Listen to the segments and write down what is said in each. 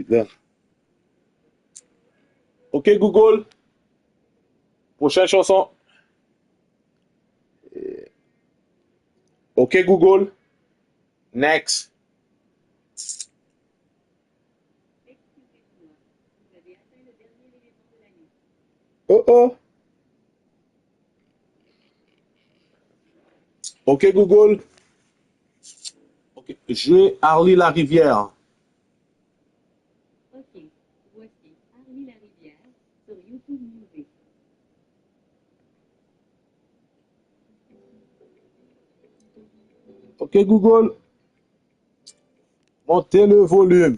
Putain. Ok, Google, prochaine chanson. Ok, Google, next. Oh oh. Ok, Google. Ok. Jouer Harley la rivière. Ok, Google, montez le volume.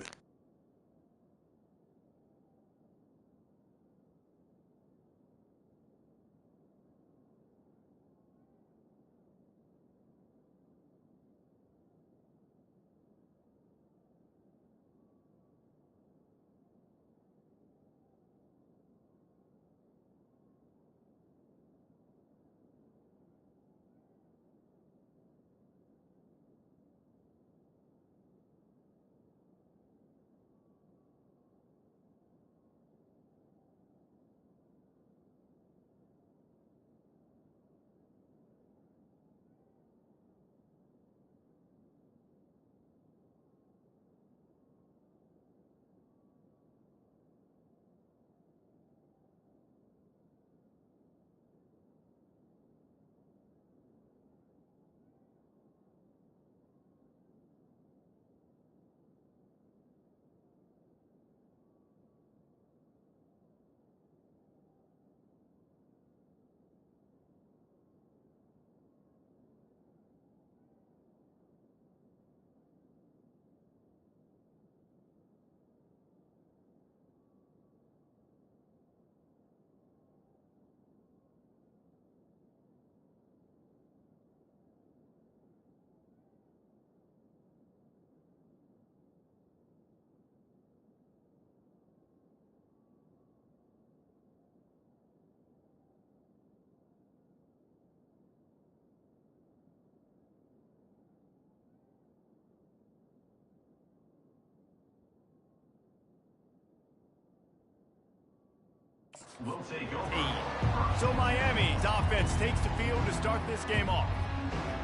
So Miami's offense takes the field to start this game off.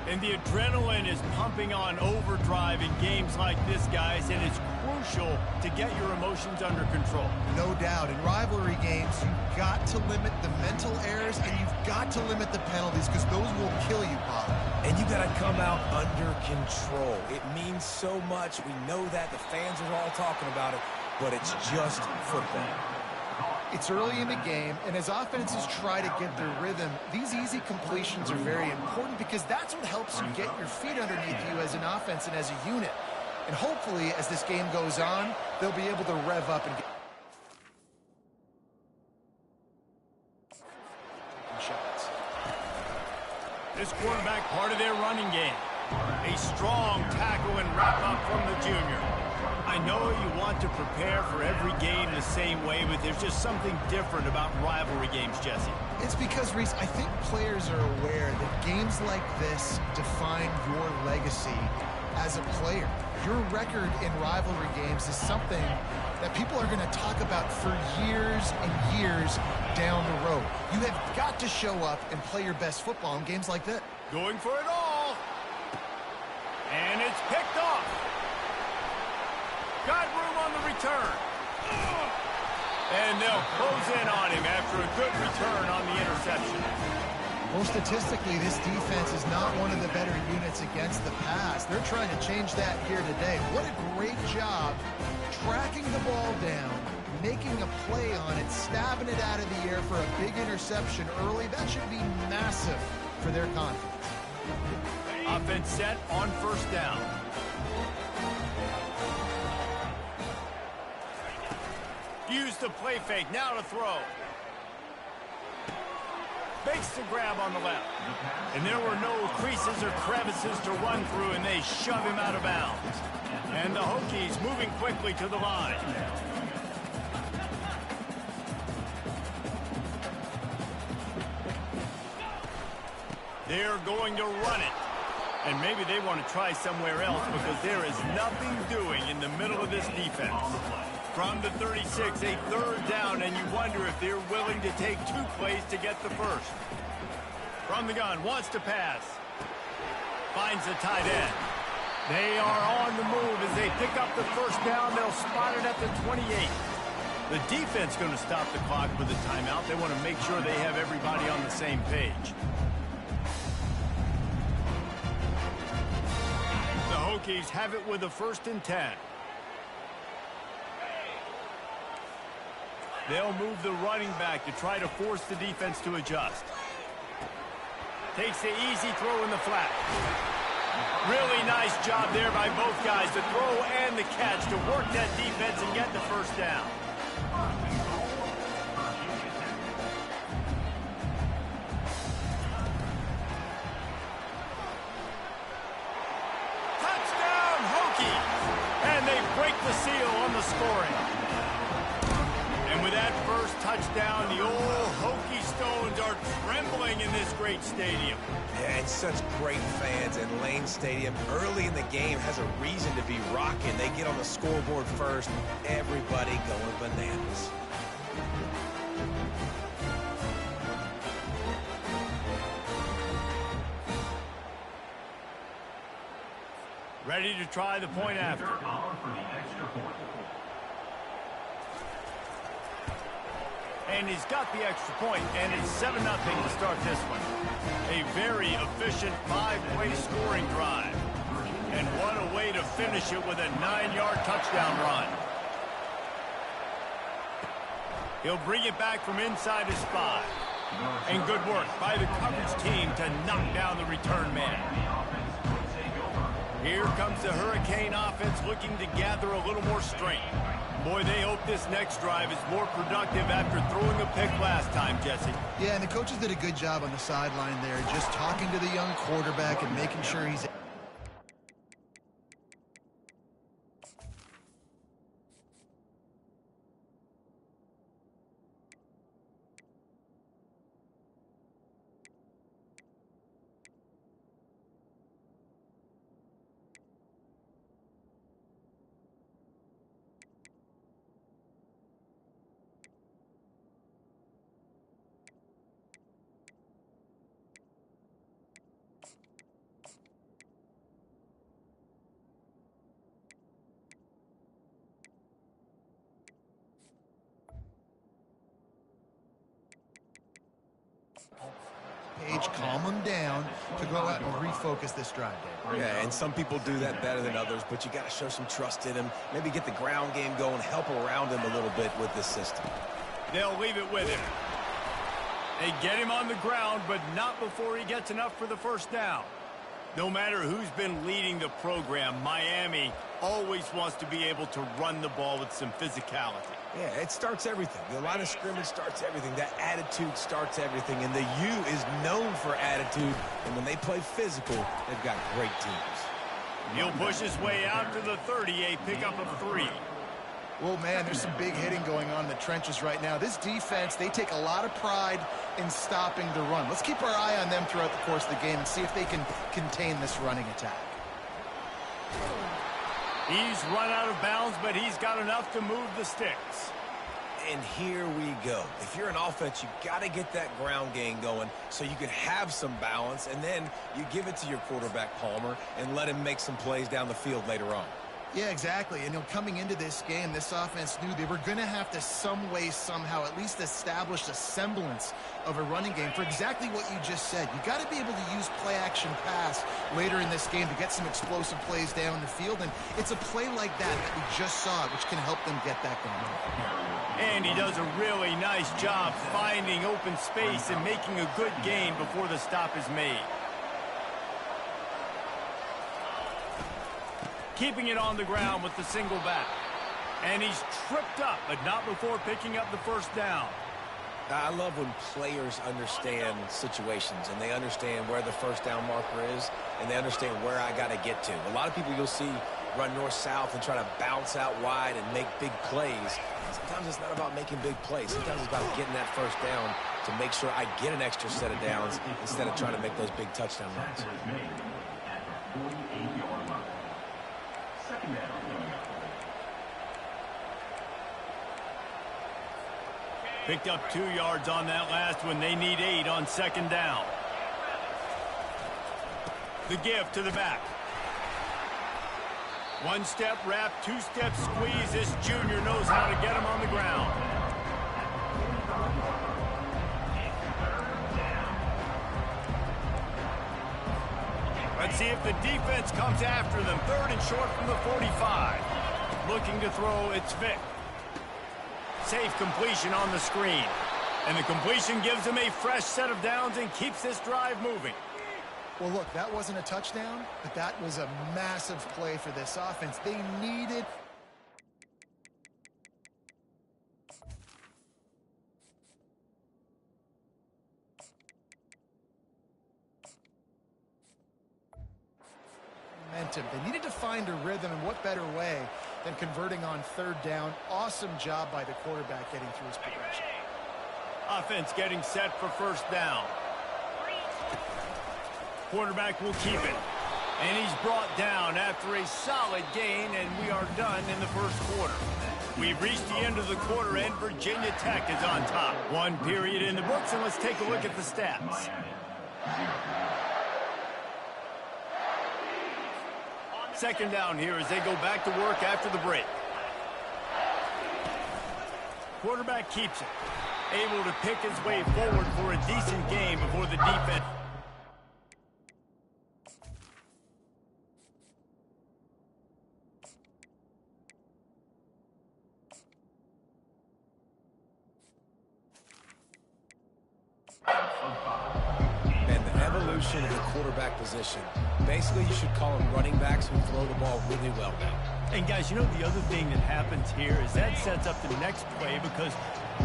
And the adrenaline is pumping on overdrive in games like this, guys, and it's crucial to get your emotions under control. No doubt. In rivalry games, you've got to limit the mental errors, and you've got to limit the penalties, because those will kill you, Bob. And you got to come out under control. It means so much. We know that. The fans are all talking about it, but it's just football. It's early in the game, and as offenses try to get their rhythm, these easy completions are very important, because that's what helps you get your feet underneath you as an offense and as a unit. And hopefully, as this game goes on, they'll be able to rev up and get shots. This quarterback part of their running game. A strong tackle and wrap up from the junior. I know you want to prepare for every game the same way, but there's just something different about rivalry games, Jesse. It's because, Reese, I think players are aware that games like this define your legacy as a player. Your record in rivalry games is something that people are going to talk about for years and years down the road. You have got to show up and play your best football in games like that. Going for it all. And it's picked off. Got room on the return. And they'll close in on him after a good return on the interception. Well, statistically, this defense is not one of the better units against the pass. They're trying to change that here today. What a great job tracking the ball down, making a play on it, stabbing it out of the air for a big interception early. That should be massive for their confidence. Offense set on first down. Use the play fake, now to throw. Fakes the grab on the left. And there were no creases or crevices to run through, and they shove him out of bounds. And the Hokies moving quickly to the line. They're going to run it. And maybe they want to try somewhere else, because there is nothing doing in the middle of this defense. From the 36, a third down, and you wonder if they're willing to take 2 plays to get the first. From the gun, wants to pass. Finds the tight end. They are on the move as they pick up the first down. They'll spot it at the 28. The defense going to stop the clock with a timeout. They want to make sure they have everybody on the same page. The Hokies have it with a 1st and 10. They'll move the running back to try to force the defense to adjust. Takes the easy throw in the flat. Really nice job there by both guys, the throw and the catch, to work that defense and get the first down. Touchdown, Hokies! And they break the seal on the scoring. And with that first touchdown, the old Hokie Stones are trembling in this great stadium. Yeah, and such great fans, and Lane Stadium early in the game has a reason to be rocking. They get on the scoreboard first, everybody going bananas. Ready to try the point after. And he's got the extra point, and it's 7-0 to start this one. A very efficient 5-play scoring drive. And what a way to finish it with a 9-yard touchdown run. He'll bring it back from inside his 5. And good work by the coverage team to knock down the return man. Here comes the Hurricane offense looking to gather a little more strength. Boy, they hope this next drive is more productive after throwing a pick last time, Jesse. Yeah, and the coaches did a good job on the sideline there, just talking to the young quarterback and making sure he's... calm them down to go out and refocus this drive, Dave. Yeah, and some people do that better than others, but you got to show some trust in him. Maybe get the ground game going, help around him a little bit with this system. They'll leave it with him. They get him on the ground, but not before he gets enough for the first down. No matter who's been leading the program, Miami always wants to be able to run the ball with some physicality. Yeah, it starts everything. The line of scrimmage starts everything. That attitude starts everything. And the U is known for attitude. And when they play physical, they've got great teams. He'll push his way out to the 30, a pickup of 3. Well, man, there's some big hitting going on in the trenches right now. This defense, they take a lot of pride in stopping the run. Let's keep our eye on them throughout the course of the game and see if they can contain this running attack. He's run out of bounds, but he's got enough to move the sticks. And here we go. If you're an offense, you got to get that ground game going so you can have some balance, and then you give it to your quarterback, Palmer, and let him make some plays down the field later on. Yeah, exactly. And coming into this game, this offense knew they were going to have to some way, somehow, at least establish a semblance of a running game for exactly what you just said. You got to be able to use play-action pass later in this game to get some explosive plays down the field. And it's a play like that we just saw, which can help them get that going. And he does a really nice job finding open space and making a good gain before the stop is made. Keeping it on the ground with the single back. And he's tripped up, but not before picking up the first down. I love when players understand situations and they understand where the first down marker is and they understand where I got to get to. A lot of people you'll see run north-south and try to bounce out wide and make big plays. Sometimes it's not about making big plays. Sometimes it's about getting that first down to make sure I get an extra set of downs instead of trying to make those big touchdown runs. Picked up 2 yards on that last one. They need 8 on second down. The give to the back. 1 step wrap, 2 step squeeze. This junior knows how to get him on the ground. Let's see if the defense comes after them. 3rd and short from the 45. Looking to throw, it's Vick. Safe completion on the screen. And the completion gives them a fresh set of downs and keeps this drive moving. Well, look, that wasn't a touchdown, but that was a massive play for this offense. They needed... momentum. They needed to find a rhythm, and what better way than converting on 3rd down. Awesome job by the quarterback getting through his progression. Offense getting set for 1st down. Quarterback will keep it. And he's brought down after a solid gain, and we are done in the 1st quarter. We've reached the end of the quarter, and Virginia Tech is on top. 1 period in the books, and let's take a look at the stats. Second down here as they go back to work after the break. Quarterback keeps it. Able to pick his way forward for a decent game before the defense. And the evolution of the quarterback position. Basically, you should call them running backs who throw the ball really well now. And guys, you know the other thing that happens here is that sets up the next play because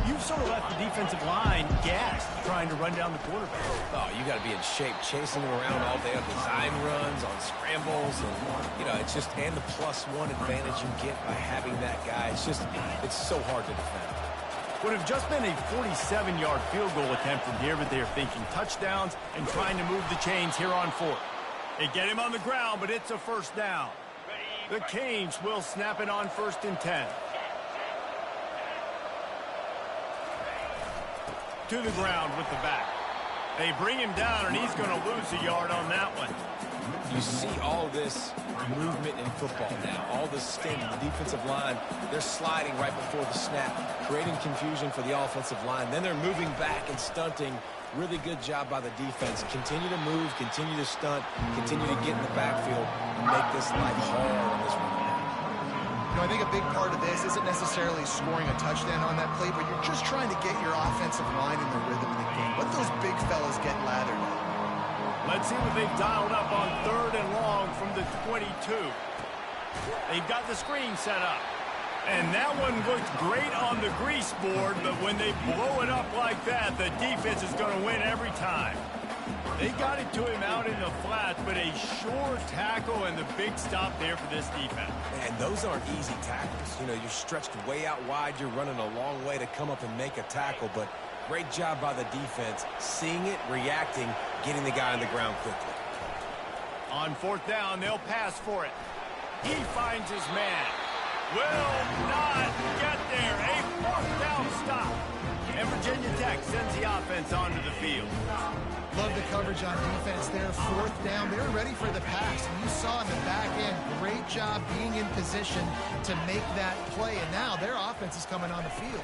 you've sort of left the defensive line gassed trying to run down the quarterback. Oh, you got to be in shape, chasing him around all day on design runs, on scrambles, and, you know, it's just, and the +1 advantage you get by having that guy. It's just, it's so hard to defend. Would have just been a 47-yard field goal attempt from here, but they're thinking touchdowns and trying to move the chains here on 4th. They get him on the ground, but it's a 1st down. The Canes will snap it on 1st and 10. To the ground with the back. They bring him down, and he's going to lose a yard on that one. You see all this movement in football now, all the sting. The defensive line, they're sliding right before the snap, creating confusion for the offensive line. Then they're moving back and stunting. Really good job by the defense. Continue to move, continue to stunt, continue to get in the backfield and make this life hard on this running back. You know, I think a big part of this isn't necessarily scoring a touchdown on that play, but you're just trying to get your offensive line in the rhythm of the game. Let those big fellas get lathered up. Let's see what they've dialed up on 3rd and long from the 22. They've got the screen set up. And that one looked great on the grease board, but when they blow it up like that, the defense is going to win every time. They got it to him out in the flats, but a sure tackle and the big stop there for this defense. And those aren't easy tackles. You know, you're stretched way out wide. You're running a long way to come up and make a tackle, but great job by the defense, seeing it, reacting, getting the guy on the ground quickly. On 4th down, they'll pass for it. He finds his man. Will not get there. A 4th down stop. And Virginia Tech sends the offense onto the field. Love the coverage on defense there. 4th down. They were ready for the pass. And you saw in the back end, great job being in position to make that play. And now their offense is coming on the field.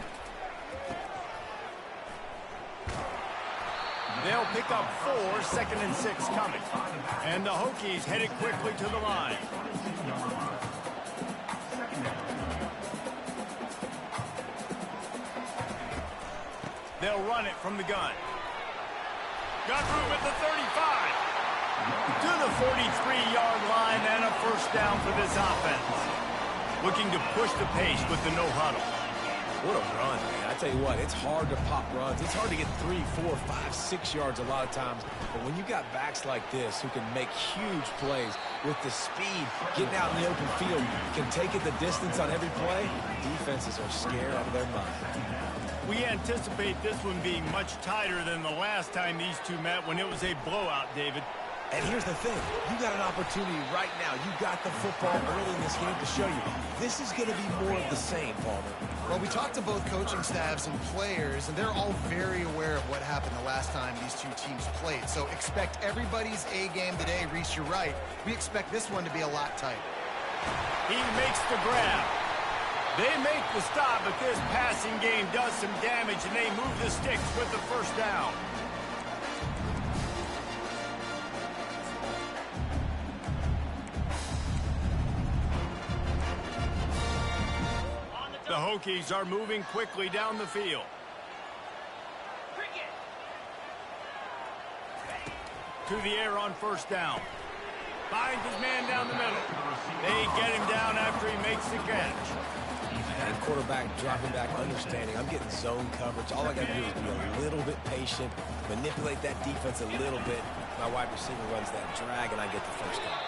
They'll pick up 4, 2nd and 6 coming. And the Hokies headed quickly to the line. They'll run it from the gun. Got room at the 35. To the 43-yard line and a 1st down for this offense. Looking to push the pace with the no huddle. What a run, man. I tell you what, it's hard to pop runs. It's hard to get 3, 4, 5, 6 yards a lot of times. But when you got backs like this who can make huge plays with the speed, getting out in the open field, can take it the distance on every play, defenses are scared out of their mind. We anticipate this one being much tighter than the last time these two met when it was a blowout, David. And here's the thing. You got an opportunity right now. You got the football early in this game to show you. This is going to be more of the same, Palmer. Well, we talked to both coaching staffs and players, and they're all very aware of what happened the last time these two teams played. So expect everybody's A game today. Reese, you're right. We expect this one to be a lot tighter. He makes the grab. They make the stop, but this passing game does some damage, and they move the sticks with the first down. The Hokies are moving quickly down the field. To the air on first down. Finds his man down the middle. They get him down after he makes the catch. And quarterback dropping back, understanding I'm getting zone coverage. All I got to do is be a little bit patient, manipulate that defense a little bit. My wide receiver runs that drag, and I get the first down.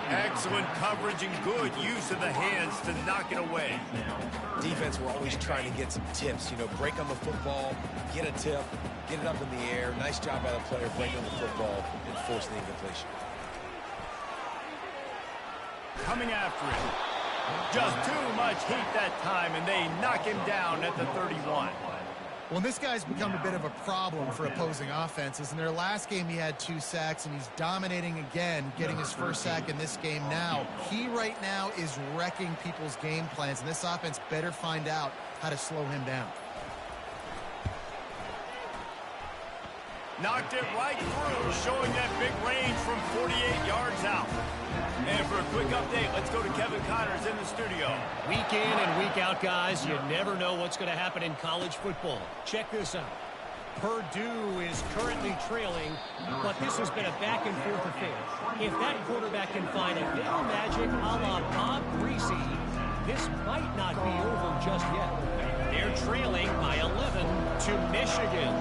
Excellent coverage and good use of the hands to knock it away. Defense, we're always trying to get some tips. You know, break on the football, get a tip, get it up in the air. Nice job by the player breaking on the football and forcing the incompletion. Coming after him. Just too much heat that time, and they knock him down at the 31. Well, this guy's become a bit of a problem for opposing offenses. In their last game, he had 2 sacks, and he's dominating again, getting his first sack in this game now. He right now is wrecking people's game plans, and this offense better find out how to slow him down. Knocked it right through, showing that big range from 48 yards out. And for a quick update, let's go to Kevin Connors in the studio. Week in and week out, guys, you never know what's going to happen in college football. Check this out. Purdue is currently trailing, but this has been a back-and-forth affair. If that quarterback can find a little magic a la Bob Greasy, this might not be over just yet. They're trailing by 11 to Michigan.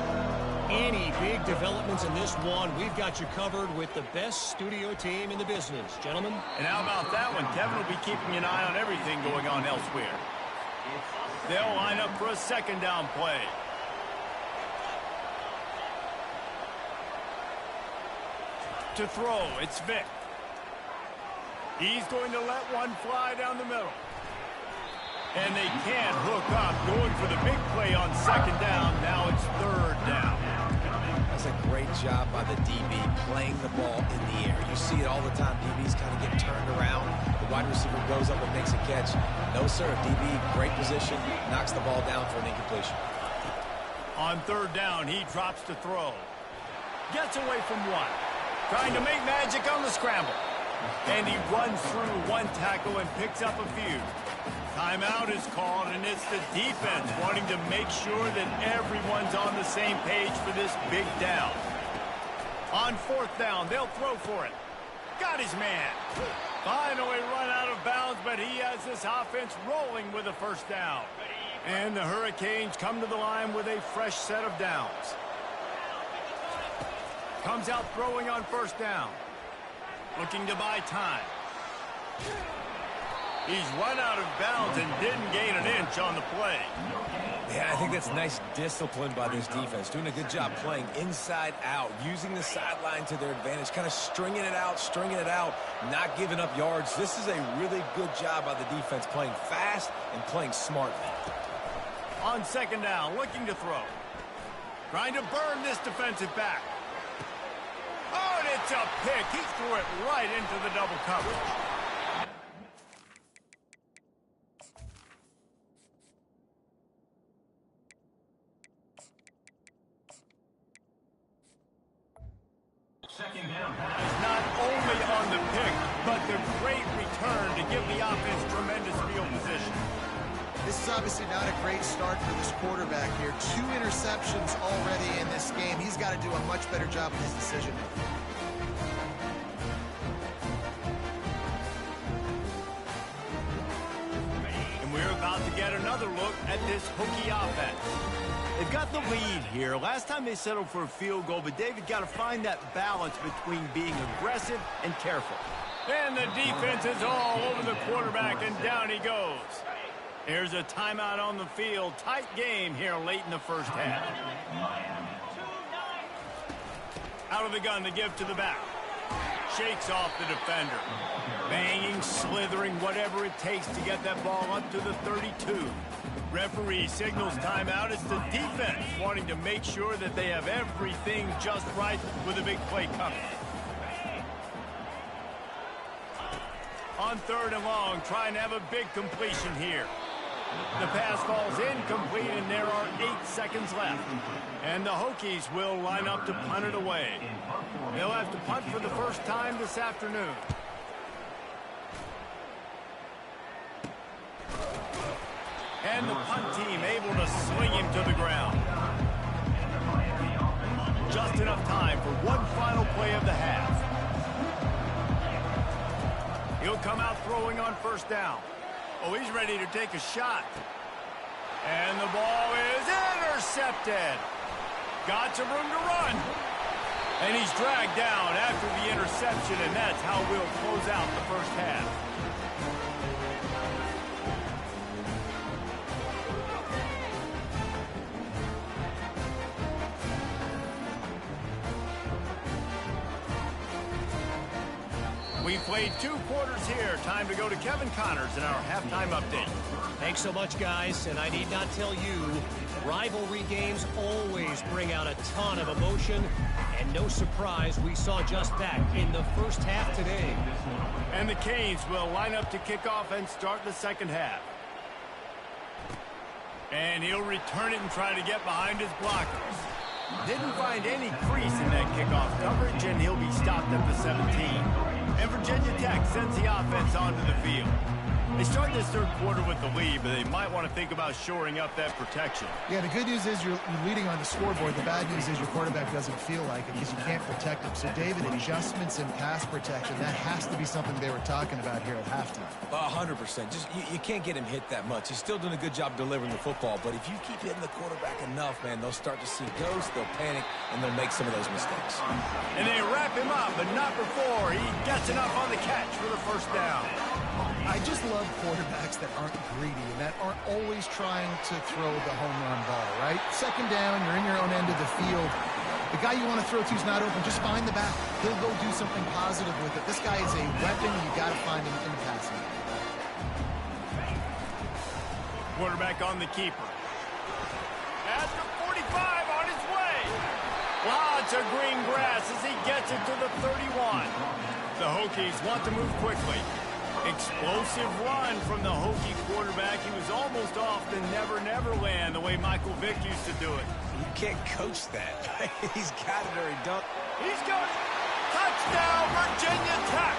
Any big developments in this one, we've got you covered with the best studio team in the business. Gentlemen? And how about that one? Kevin will be keeping an eye on everything going on elsewhere. They'll line up for a second down play. To throw, it's Vic. He's going to let one fly down the middle. And they can't hook up, going for the big play on second down. Now it's third down. That's a great job by the DB playing the ball in the air. You see it all the time. DBs kind of get turned around. The wide receiver goes up and makes a catch. No, sir. DB, great position, knocks the ball down for an incompletion. On third down, he drops to throw. Gets away from one. Trying to make magic on the scramble. And he runs through one tackle and picks up a few. Timeout is called, and it's the defense wanting to make sure that everyone's on the same page for this big down. On fourth down, they'll throw for it. Got his man. Finally run out of bounds, but he has this offense rolling with a first down. And the Hurricanes come to the line with a fresh set of downs. Comes out throwing on first down. Looking to buy time. He's run out of bounds and didn't gain an inch on the play. Yeah, I think that's nice discipline by this defense. Doing a good job playing inside out, using the sideline to their advantage, kind of stringing it out, not giving up yards. This is a really good job by the defense, playing fast and playing smartly. On second down, looking to throw. Trying to burn this defensive back. Oh, and it's a pick. He threw it right into the double coverage. Second down. Not only on the pick, but the great return to give the offense tremendous field position. This is obviously not a great start for this quarterback here. 2 interceptions already in this game. He's got to do a much better job of his decision making. And we're about to get another look at this Hokie offense. They've got the lead here. Last time they settled for a field goal, but David got to find that balance between being aggressive and careful. And the defense is all over the quarterback, and down he goes. Here's a timeout on the field. Tight game here late in the first half. Out of the gun to give to the back. Shakes off the defender. Banging, slithering, whatever it takes to get that ball up to the 32. Referee signals timeout. It's the defense wanting to make sure that they have everything just right with a big play coming. On 3rd and long, trying to have a big completion here. The pass falls incomplete, and there are 8 seconds left. And the Hokies will line up to punt it away. They'll have to punt for the first time this afternoon. And the punt team able to sling him to the ground. Just enough time for one final play of the half. He'll come out throwing on 1st down. Oh, he's ready to take a shot. And the ball is intercepted. Got some room to run. And he's dragged down after the interception, and that's how we'll close out the first half. We played 2 quarters here. Time to go to Kevin Connors in our halftime update. Thanks so much, guys. And I need not tell you, rivalry games always bring out a ton of emotion. And no surprise, we saw just that in the first half today. And the Canes will line up to kick off and start the second half. And he'll return it and try to get behind his blockers. Didn't find any crease in that kickoff coverage, and he'll be stopped at the 17. And Virginia Tech sends the offense onto the field. They start this 3rd quarter with the lead, but they might want to think about shoring up that protection. Yeah, the good news is you're leading on the scoreboard. The bad news is your quarterback doesn't feel like it because you can't protect him. So, David, adjustments in pass protection, that has to be something they were talking about here at halftime. 100%. Just you can't get him hit that much. He's still doing a good job delivering the football, but if you keep hitting the quarterback enough, man, they'll start to see ghosts, they'll panic, and they'll make some of those mistakes. And they wrap him up, but not before he gets enough on the catch for the 1st down. I just love quarterbacks that aren't greedy and that aren't always trying to throw the home run ball, right? 2nd down, you're in your own end of the field. The guy you want to throw to is not open. Just find the back. He'll go do something positive with it. This guy is a weapon. You got to find him in the passing. Quarterback on the keeper. At the 45 on his way. Lots of green grass as he gets it to the 31. The Hokies want to move quickly. Explosive run from the Hokie quarterback. He was almost off the never land the way Michael Vick used to do it. You can't coach that. He's got it or he don't. He's got it. Touchdown, Virginia Tech.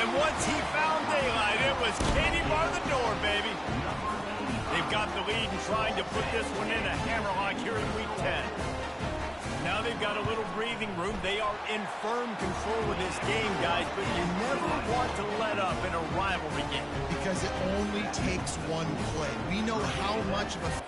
And once he found daylight, it was Katie bar the door, baby. They've got the lead and trying to put this one in a hammerlock here in Week 10. Now they've got a little breathing room. They are in firm control of this game, guys, but you never want to let up in a rivalry game. Because it only takes one play. We know how much of a...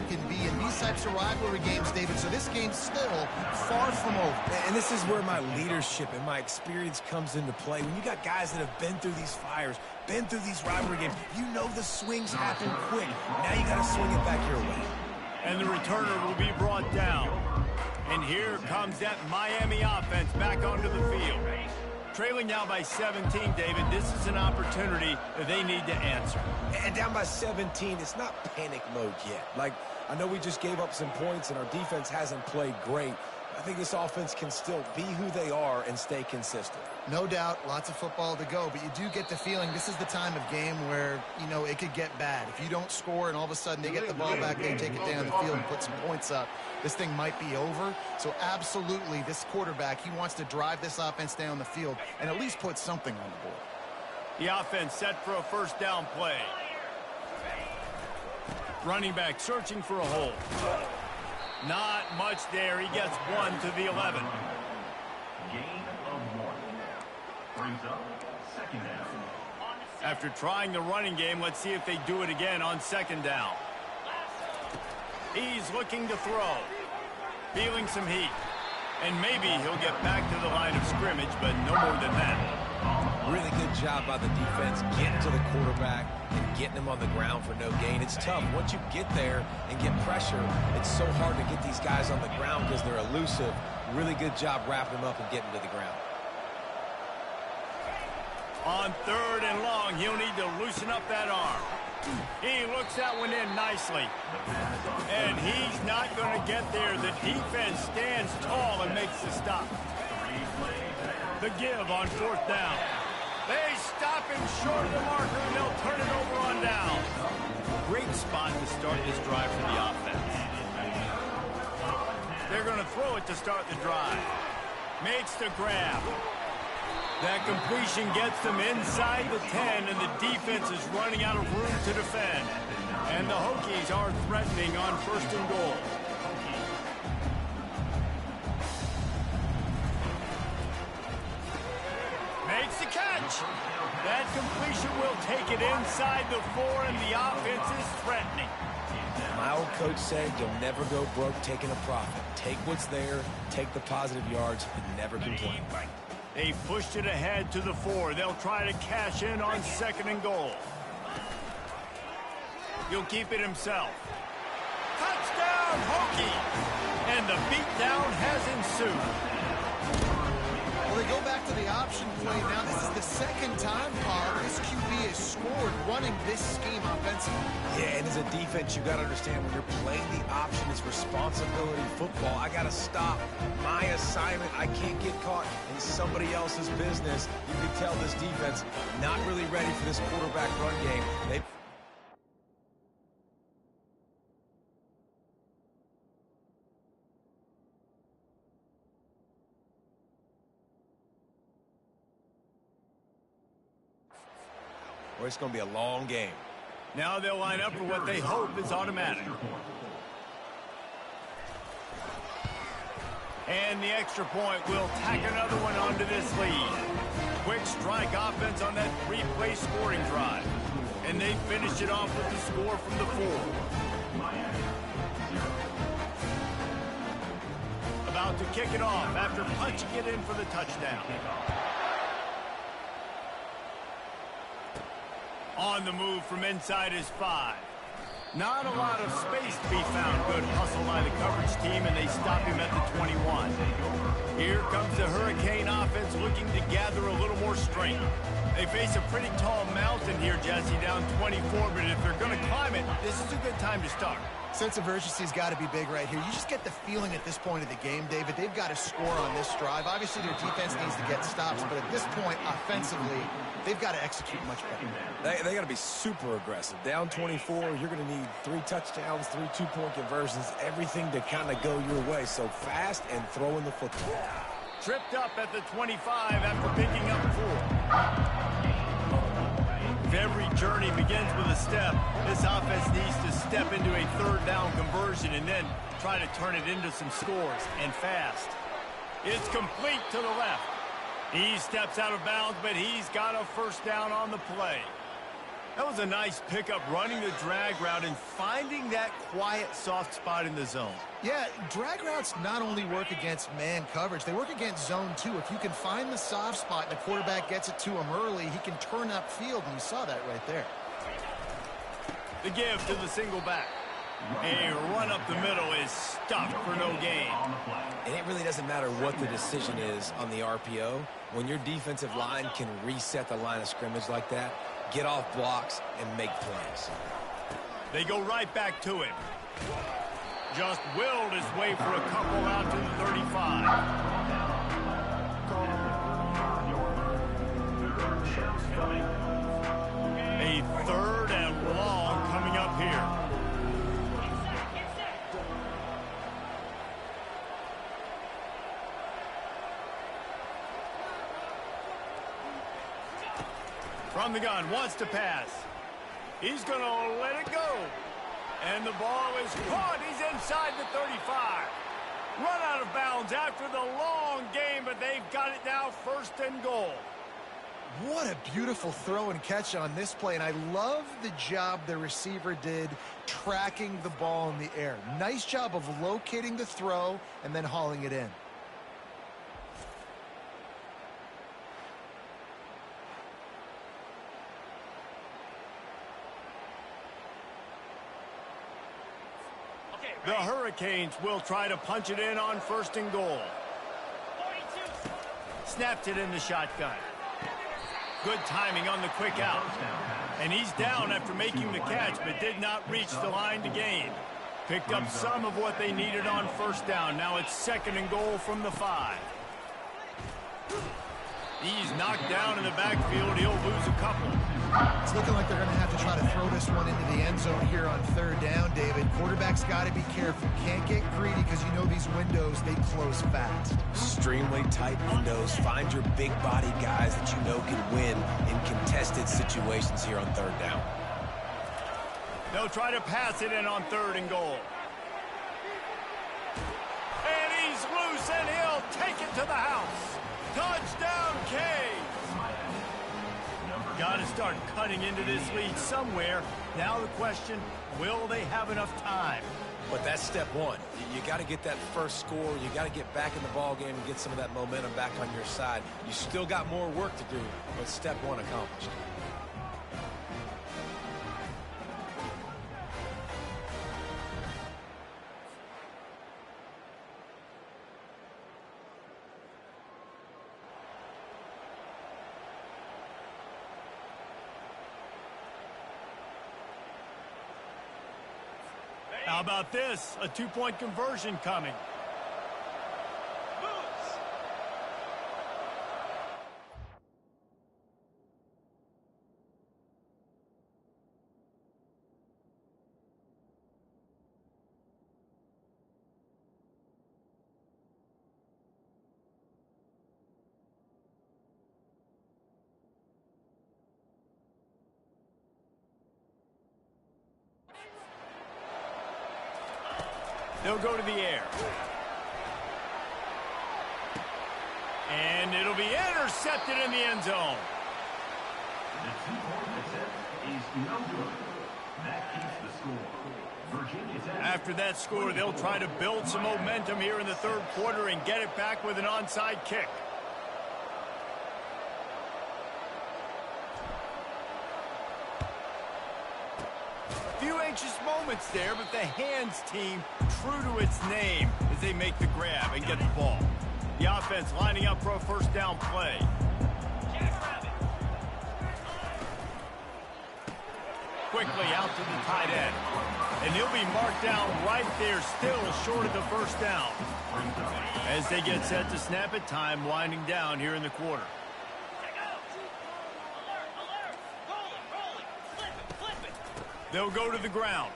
can be in these types of rivalry games, David. So this game's still far from over. And this is where my leadership and my experience comes into play. When you got guys that have been through these fires, been through these rivalry games, you know the swings happen quick. Now you got to swing it back your way. And the returner will be brought down. And here comes that Miami offense back onto the field. Trailing now by 17, David, this is an opportunity that they need to answer. And down by 17, it's not panic mode yet. Like, I know we just gave up some points and our defense hasn't played great. I think this offense can still be who they are and stay consistent. No doubt, lots of football to go, but you do get the feeling this is the time of game where, you know, it could get bad. If you don't score and all of a sudden they get the ball back, they take it down the field and put some points up, this thing might be over. So absolutely, this quarterback, he wants to drive this offense down the field and at least put something on the board. The offense set for a 1st down play. Running back searching for a hole. Not much there. He gets 1 to the 11. Gain of 1. Brings up second down. After trying the running game, let's see if they do it again on second down. He's looking to throw. Feeling some heat. And maybe he'll get back to the line of scrimmage, but no more than that. Really good job by the defense getting to the quarterback and getting him on the ground for no gain. It's tough. Once you get there and get pressure, it's so hard to get these guys on the ground because they're elusive. Really good job wrapping them up and getting to the ground. On 3rd and long, he'll need to loosen up that arm. He looks that one in nicely. And he's not going to get there. The defense stands tall and makes the stop. The give on 4th down. They stop him short of the marker, and they'll turn it over on down. Great spot to start this drive for the offense. They're going to throw it to start the drive. Makes the grab. That completion gets them inside the 10, and the defense is running out of room to defend. And the Hokies are threatening on 1st and goal. Makes the catch. That completion will take it inside the 4, and the offense is threatening. My old coach said you'll never go broke taking a profit. Take what's there, take the positive yards, and never complain. They pushed it ahead to the 4. They'll try to cash in on 2nd and goal. He'll keep it himself. Touchdown, Hokie! And the beatdown has ensued. Well, they go back to the option play. Now this is the 2nd time, Paul, this QB has scored running this scheme offensively. Yeah, and as a defense, you got to understand when you're playing the option, it's responsibility football. I got to stop my assignment. I can't get caught in somebody else's business. You can tell this defense not really ready for this quarterback run game. Well, it's going to be a long game. Now they'll line up for what they hope is automatic. And the extra point will tack another one onto this lead. Quick strike offense on that 3-play scoring drive. And they finish it off with the score from the 4. About to kick it off after punching it in for the touchdown. On the move from inside his 5. Not a lot of space to be found. Good hustle by the coverage team, and they stop him at the 21. Here comes the Hurricane offense looking to gather a little more strength. They face a pretty tall mountain here, Jesse, down 24, but if they're going to climb it, this is a good time to start. Sense of urgency's got to be big right here. You just get the feeling at this point of the game, David, they've got to score on this drive. Obviously, their defense needs to get stops, but at this point, offensively, they've got to execute much better. They got to be super aggressive. Down 24, you're going to need 3 touchdowns, 3 two-point conversions, everything to kind of go your way. So fast and throwing the football. Tripped up at the 25 after picking up 4. If every journey begins with a step, this offense needs to step into a 3rd down conversion and then try to turn it into some scores, and fast. It's complete to the left. He steps out of bounds, but he's got a 1st down on the play. That was a nice pickup, running the drag route and finding that quiet, soft spot in the zone. Yeah, drag routes not only work against man coverage, they work against zone too. If you can find the soft spot and the quarterback gets it to him early, he can turn upfield, and you saw that right there. The give to the single back. A run up the middle is stuffed for no gain. And it really doesn't matter what the decision is on the RPO. When your defensive line can reset the line of scrimmage like that, get off blocks and make plays. They go right back to him. Just willed his way for a couple out to the 35. A 3rd and long coming up here. From the gun, wants to pass. He's going to let it go. And the ball is caught. He's inside the 35. Run out of bounds after the long game, but they've got it now, first and goal. What a beautiful throw and catch on this play, and I love the job the receiver did tracking the ball in the air. Nice job of locating the throw and then hauling it in. The Hurricanes will try to punch it in on first and goal. Snapped it in the shotgun. Good timing on the quick out. And he's down after making the catch, but did not reach the line to gain. Picked up some of what they needed on first down. Now it's second and goal from the 5. He's knocked down in the backfield. He'll lose a couple. It's looking like they're going to have to try to throw this one into the end zone here on third down, David. Quarterback's got to be careful. Can't get greedy because you know these windows, they close fast. Extremely tight windows. Find your big body guys that you know can win in contested situations here on third down. They'll try to pass it in on third and goal. And he's loose, and he'll take it to the house. Touchdown, Canes! Got to start cutting into this lead somewhere. Now the question, will they have enough time? But that's step one. You got to get that first score. You got to get back in the ball game and get some of that momentum back on your side. You still got more work to do, but step one accomplished. How about this? A two-point conversion coming. They'll go to the air. And it'll be intercepted in the end zone. The two-point attempt is no good. That keeps the score. Virginia Tech. After that score, they'll try to build some momentum here in the third quarter and get it back with an onside kick. Few anxious moments there, but the hands team true to its name as they make the grab and get the ball. The offense lining up for a first down play. Quickly out to the tight end. And he'll be marked down right there, still short of the first down. As they get set to snap it, time winding down here in the quarter. They'll go to the ground.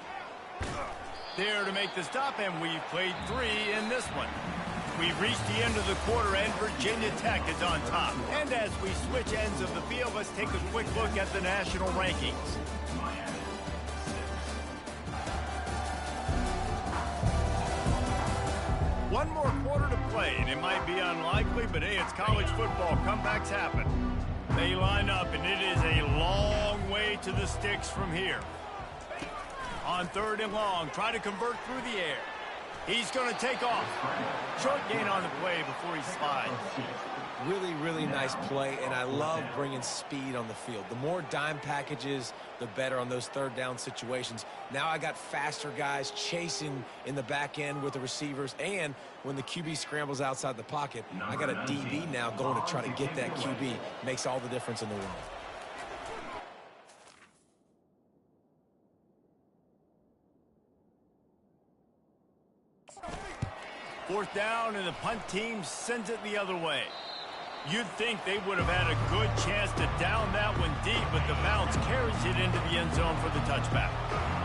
There to make the stop, and we've played 3 in this one. We've reached the end of the quarter, and Virginia Tech is on top. And as we switch ends of the field, let's take a quick look at the national rankings. One more quarter to play, and it might be unlikely, but hey, it's college football. Comebacks happen. They line up, and it is a long way to the sticks from here. On third and long, try to convert through the air. He's going to take off. Short gain on the play before he slides. Really, really nice play, and I love bringing speed on the field. The more dime packages, the better on those third down situations. Now I got faster guys chasing in the back end with the receivers, and when the QB scrambles outside the pocket, I got a DB now going to try to get that QB. Makes all the difference in the world. Fourth down, and the punt team sends it the other way. You'd think they would have had a good chance to down that one deep, but the bounce carries it into the end zone for the touchback.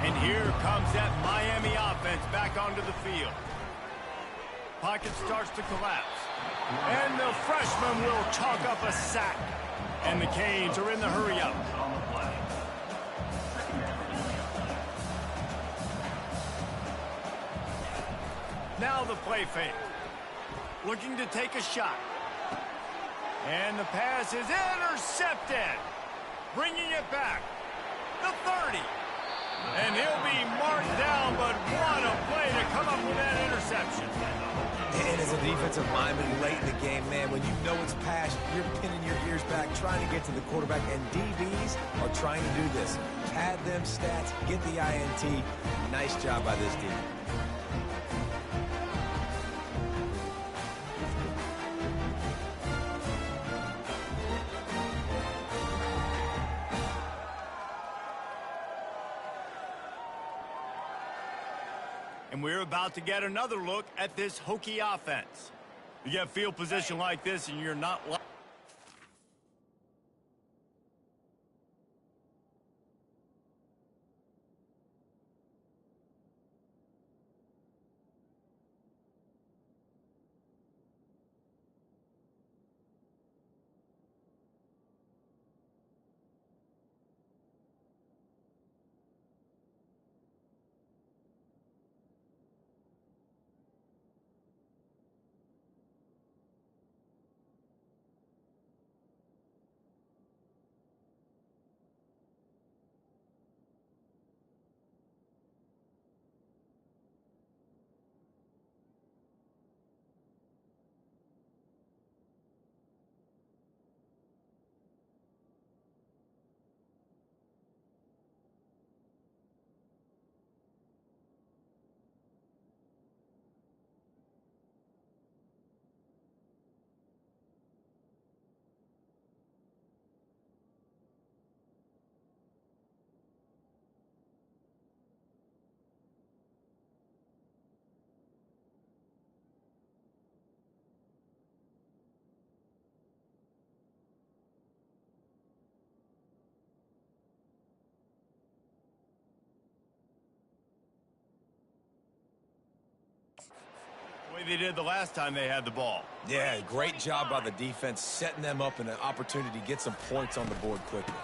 And here comes that Miami offense back onto the field. Pocket starts to collapse. And the freshman will chalk up a sack. And the Canes are in the hurry-up. Now the play fake. Looking to take a shot. And the pass is intercepted. Bringing it back. The 30. And he'll be marked down, but what a play to come up with that interception. And as a defensive lineman late in the game, man, when you know it's pass, you're pinning your ears back, trying to get to the quarterback, and DBs are trying to do this. Pad them stats, get the INT. Nice job by this team. And we're about to get another look at this Hokie offense. You get field position like this and you're not... way they did the last time they had the ball. Yeah, great job by the defense, setting them up in an opportunity to get some points on the board quickly.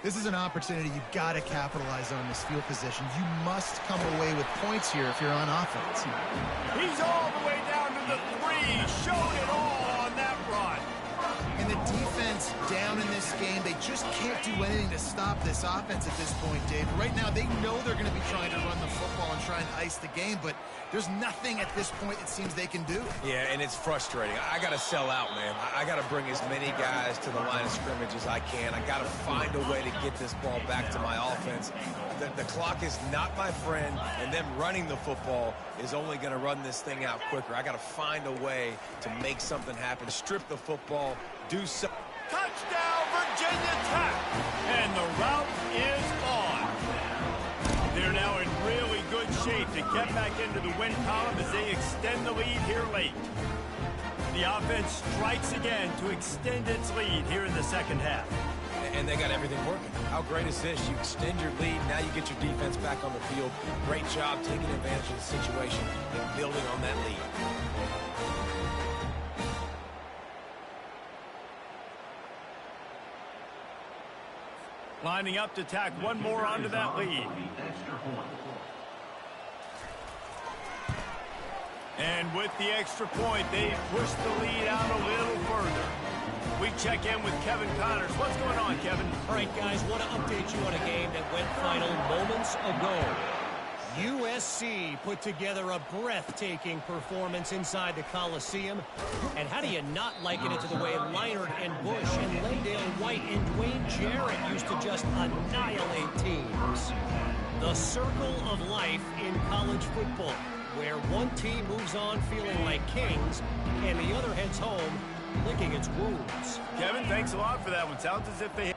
This is an opportunity you've got to capitalize on this field position. You must come away with points here if you're on offense. He's all the way down to the 3, showed it all on that run. And the defense down in this game, they just can't do anything to stop this offense at this point, Dave. Right now, they know they're going to be trying to run the football and try and ice the game, but there's nothing at this point it seems they can do. Yeah, and it's frustrating. I got to sell out, man. I got to bring as many guys to the line of scrimmage as I can. I got to find a way to get this ball back to my offense. The clock is not my friend, and them running the football is only going to run this thing out quicker. I got to find a way to make something happen, strip the football, do something. Touchdown, Virginia Tech! And the route is on. They're now in really good shape to get back into the win column as they extend the lead here late. The offense strikes again to extend its lead here in the second half. And they got everything working. How great is this? You extend your lead, now you get your defense back on the field. Great job taking advantage of the situation and building on that lead. Lining up to tack one more onto that lead. And with the extra point, they push the lead out a little further. We check in with Kevin Connors. What's going on, Kevin? All right, guys, want to update you on a game that went final moments ago. USC put together a breathtaking performance inside the Coliseum. And how do you not liken it to the way Leinart and Bush and Landale White and Dwayne Jarrett used to just annihilate teams? The circle of life in college football, where one team moves on feeling like kings and the other heads home licking its wounds. Kevin, thanks a lot for that one. Sounds as if they...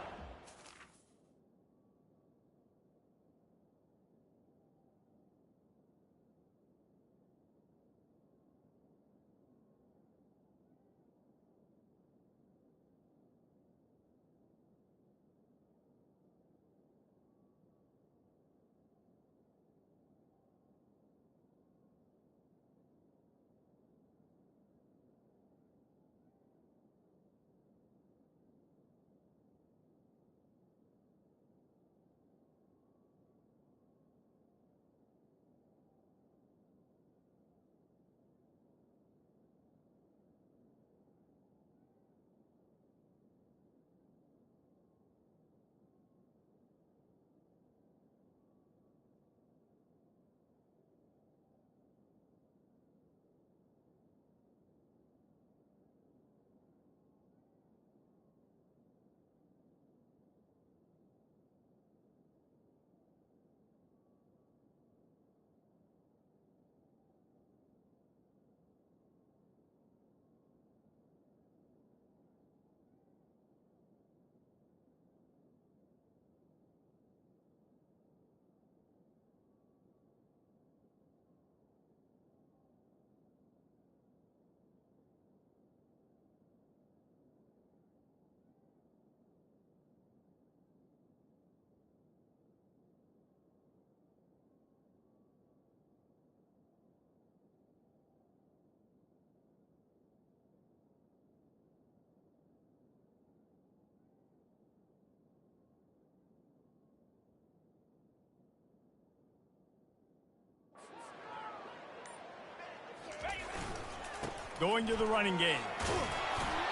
Going to the running game.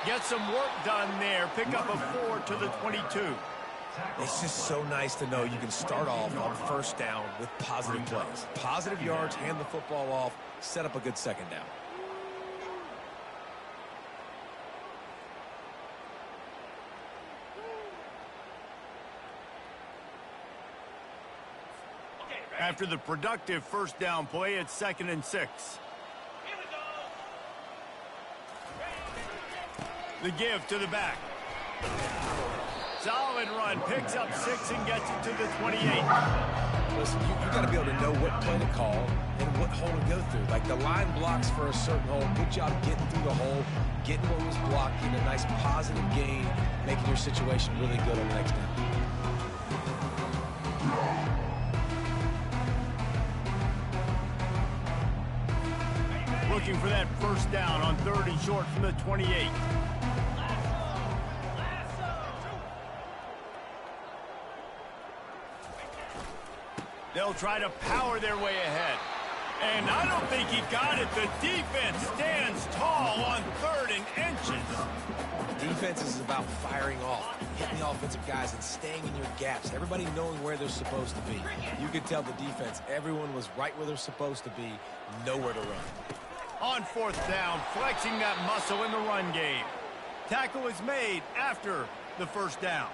Get some work done there. Pick up a 4 to the 22. It's just so nice to know you can start off on first down with positive plays. Positive yards, hand the football off, set up a good second down. After the productive first down play, it's 2nd and 6. The give to the back. Solid run, picks up 6 and gets it to the 28. Listen, you got to be able to know what play to call and what hole to go through. Like the line blocks for a certain hole. Good job getting through the hole, getting what was blocked, getting a nice positive gain, making your situation really good on the next down. Looking for that first down on 3rd and short from the 28. They'll try to power their way ahead. And I don't think he got it. The defense stands tall on 3rd and inches. Defense is about firing off, hitting the offensive guys and staying in your gaps. Everybody knowing where they're supposed to be. You could tell the defense, everyone was right where they're supposed to be, nowhere to run. On 4th down, flexing that muscle in the run game. Tackle is made after the first down.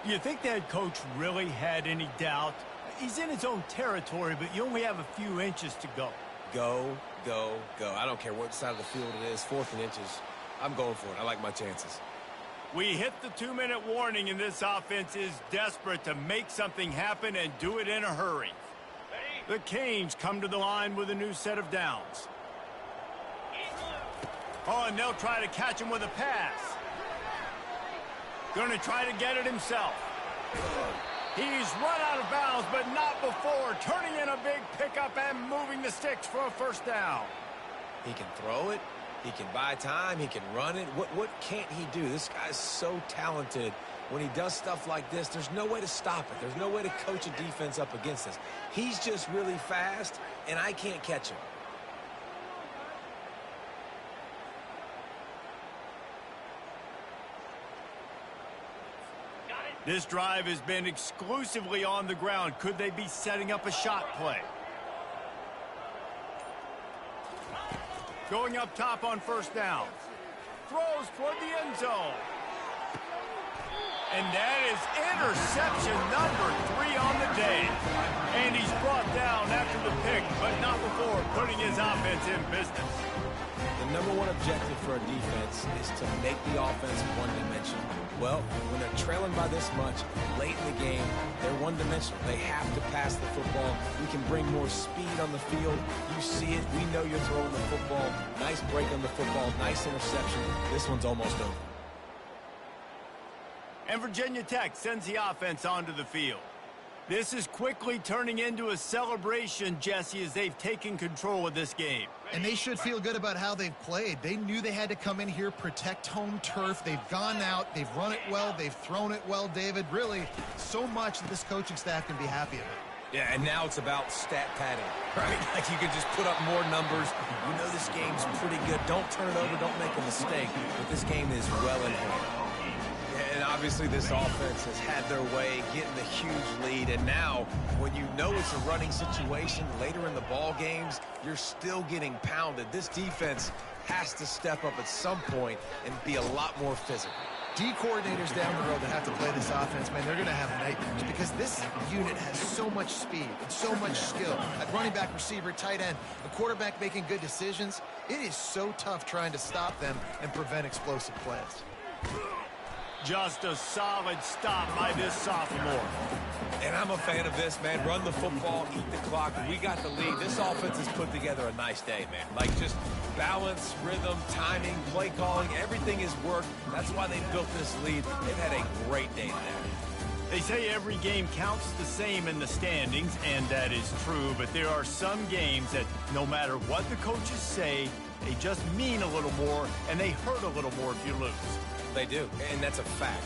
You think the head coach really had any doubt? He's in his own territory, but you only have a few inches to go. Go, go, go. I don't care what side of the field it is, 4th and inches. I'm going for it. I like my chances. We hit the 2-minute warning, and this offense is desperate to make something happen and do it in a hurry. The Canes come to the line with a new set of downs. Oh, and they'll try to catch him with a pass. Going to try to get it himself. He's run out of bounds, but not before. Turning in a big pickup and moving the sticks for a first down. He can throw it. He can buy time. He can run it. What can't he do? This guy's so talented. When he does stuff like this, there's no way to stop it. There's no way to coach a defense up against this. He's just really fast, and I can't catch him. This drive has been exclusively on the ground. Could they be setting up a shot play? Going up top on first down. Throws toward the end zone. And that is interception number 3 on the day. And he's brought down after the pick, but not before putting his offense in business. The number one objective for a defense is to make the offense one-dimensional. Well, when they're trailing by this much, late in the game, they're one-dimensional. They have to pass the football. We can bring more speed on the field. You see it. We know you're throwing the football. Nice break on the football. Nice interception. This one's almost over. And Virginia Tech sends the offense onto the field. This is quickly turning into a celebration, Jesse, as they've taken control of this game. And they should feel good about how they've played. They knew they had to come in here, protect home turf. They've gone out, they've run it well, they've thrown it well, David. Really, so much that this coaching staff can be happy about. Yeah, and now it's about stat padding, right? Like you can just put up more numbers. You know this game's pretty good. Don't turn it over, don't make a mistake. But this game is well in hand. And obviously this offense has had their way, getting the huge lead. And now, when you know it's a running situation later in the ball games, you're still getting pounded. This defense has to step up at some point and be a lot more physical. D coordinators down the road that have to play this offense, man, they're going to have nightmares because this unit has so much speed and so much skill. At running back, receiver, tight end, the quarterback making good decisions. It is so tough trying to stop them and prevent explosive plays. Just a solid stop by this sophomore. And I'm a fan of this, man. Run the football, eat the clock. We got the lead. This offense has put together a nice day, man. Like just balance, rhythm, timing, play calling, everything has worked. That's why they built this lead. They've had a great day today. They say every game counts the same in the standings, and that is true, but there are some games that no matter what the coaches say, they just mean a little more, and they hurt a little more if you lose. They do, and that's a fact.